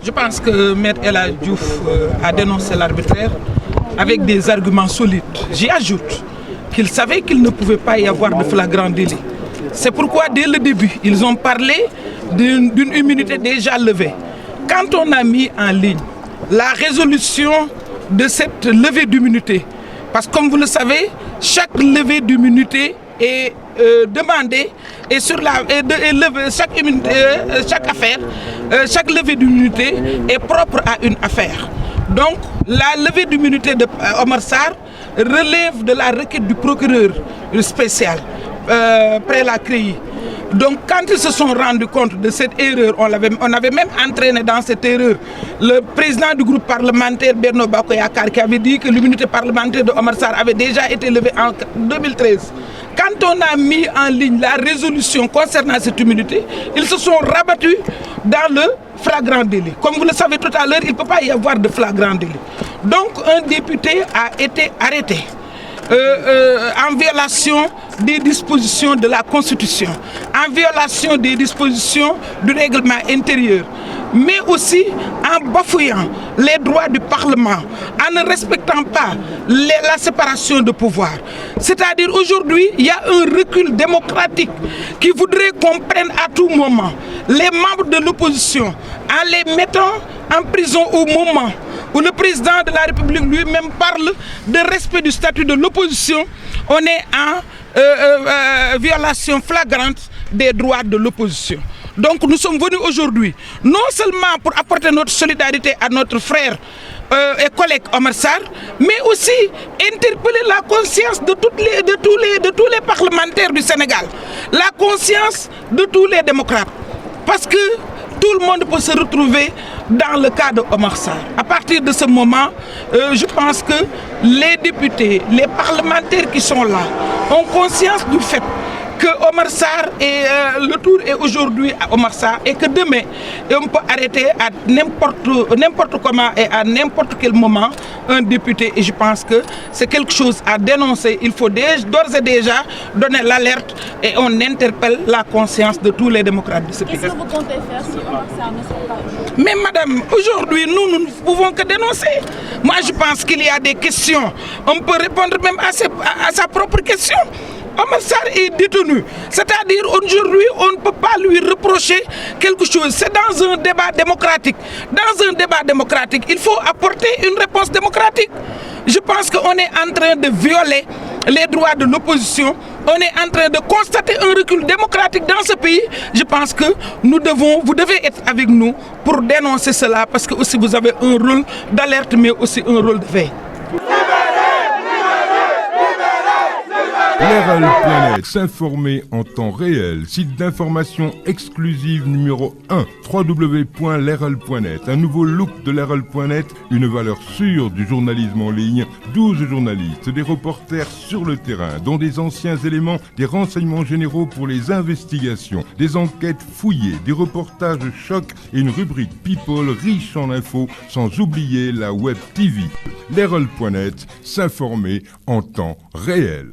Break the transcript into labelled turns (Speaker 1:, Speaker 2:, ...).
Speaker 1: Je pense que Maître El Hadji Diouf a dénoncé l'arbitraire avec des arguments solides. J'y ajoute qu'il savait qu'il ne pouvait pas y avoir de flagrant délit. C'est pourquoi dès le début, ils ont parlé d'une immunité déjà levée. Quand on a mis en ligne la résolution de cette levée d'immunité, parce que comme vous le savez, chaque levée d'immunité est demandée et sur chaque levée d'immunité est propre à une affaire. Donc la levée d'immunité de Omar Sarr relève de la requête du procureur spécial près la CREI. Donc quand ils se sont rendus compte de cette erreur, on avait même entraîné dans cette erreur le président du groupe parlementaire Benno Bokk Yakaar qui avait dit que l'immunité parlementaire de Omar Sarr avait déjà été levée en 2013. Quand on a mis en ligne la résolution concernant cette immunité, ils se sont rabattus dans le flagrant délit. Comme vous le savez tout à l'heure, il ne peut pas y avoir de flagrant délit. Donc un député a été arrêté en violation des dispositions de la Constitution, en violation des dispositions du règlement intérieur, mais aussi en bafouillant les droits du Parlement, en ne respectant pas la séparation de pouvoir. C'est-à-dire aujourd'hui, il y a un recul démocratique qui voudrait qu'on prenne à tout moment les membres de l'opposition en les mettant en prison au moment où le président de la République lui-même parle de respect du statut de l'opposition. On est en violation flagrante des droits de l'opposition. Donc nous sommes venus aujourd'hui, non seulement pour apporter notre solidarité à notre frère et collègue Omar Sarr, mais aussi interpeller la conscience de tous les parlementaires du Sénégal, la conscience de tous les démocrates. Parce que tout le monde peut se retrouver dans le cas de Omar Sarr. À partir de ce moment, je pense que les députés, les parlementaires qui sont là ont conscience du fait que Omar Sarr le tour est aujourd'hui à Omar Sarr et que demain on peut arrêter à n'importe comment et à n'importe quel moment un député. Et je pense que c'est quelque chose à dénoncer. Il faut d'ores et déjà donner l'alerte et on interpelle la conscience de tous les démocrates de ce pays.
Speaker 2: Qu'est-ce que vous comptez faire si Omar Sarr ne sort pas aujourd'hui?
Speaker 1: Mais madame, aujourd'hui nous ne pouvons que dénoncer. Moi je pense qu'il y a des questions. On peut répondre même à sa propre question. Omar Sarr est détenu, c'est-à-dire aujourd'hui on ne peut pas lui reprocher quelque chose. C'est dans un débat démocratique. Dans un débat démocratique, il faut apporter une réponse démocratique. Je pense qu'on est en train de violer les droits de l'opposition. On est en train de constater un recul démocratique dans ce pays. Je pense que vous devez être avec nous pour dénoncer cela parce que aussi vous avez un rôle d'alerte mais aussi un rôle de veille.
Speaker 3: L'RL.net, s'informer en temps réel, site d'information exclusive numéro 1, www.l'RL.net, un nouveau look de l'RL.net, une valeur sûre du journalisme en ligne, 12 journalistes, des reporters sur le terrain, dont des anciens éléments, des renseignements généraux pour les investigations, des enquêtes fouillées, des reportages choc et une rubrique People riche en infos, sans oublier la Web TV. L'RL.net, s'informer en temps réel.